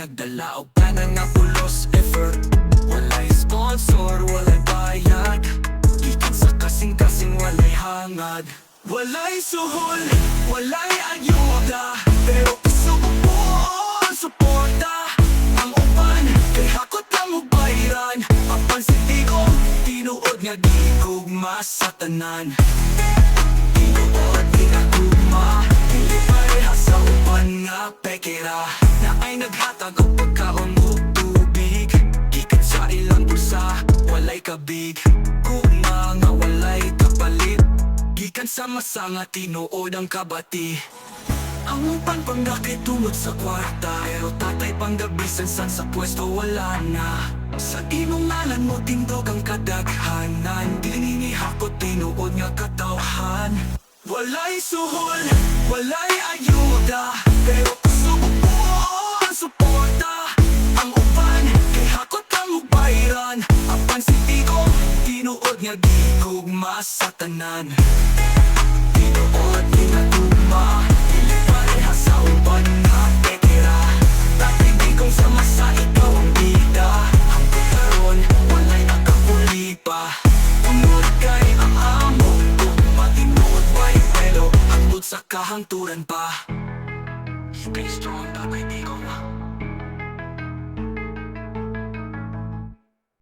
nagdala og tanan nga pulos effort. Walay sponsor, walay bayad, gikan sa kasing-kasing walay hangad. Walay suhol, walay ayuda, pero isubuon suporta. Ang uban, kay hakot lang og bayran. Apan si Digong, tinuod nga gigugma sa tanan. Tinuod nga gugma, dili pareha sa uban nga pekera, na ay naghatag og pagkaon ug tubig. Gikan sa ilang bulsa, walay kabig. Gugma nga walay kapalit, gikan sa masa nga tinuod ang kabati. Ang upan pang nakitulog sa kwarta, pero tatay pang gabisan san sa pwesto wala na. Sa imong ngalan mo tindog ang kadaghanan, dininihakot tinuod nga katawhan. Walay suhol, walay ayuda, pero subuon suporta. Ang uban, kay hakot lang og bayran. Apan si Digong, tinuod nga gigugma sa tanan. Tinuod nga gugma, dili pareha sa uban nga pekera. Tatay Digong sa masa, ikaw ang bida. Ang pagkaroon, walay nakapuli pa. Unod kay ang among gugma, tinuod way pelo, hangtod sa kahangturan pa. Stay strong, Tatay Digong.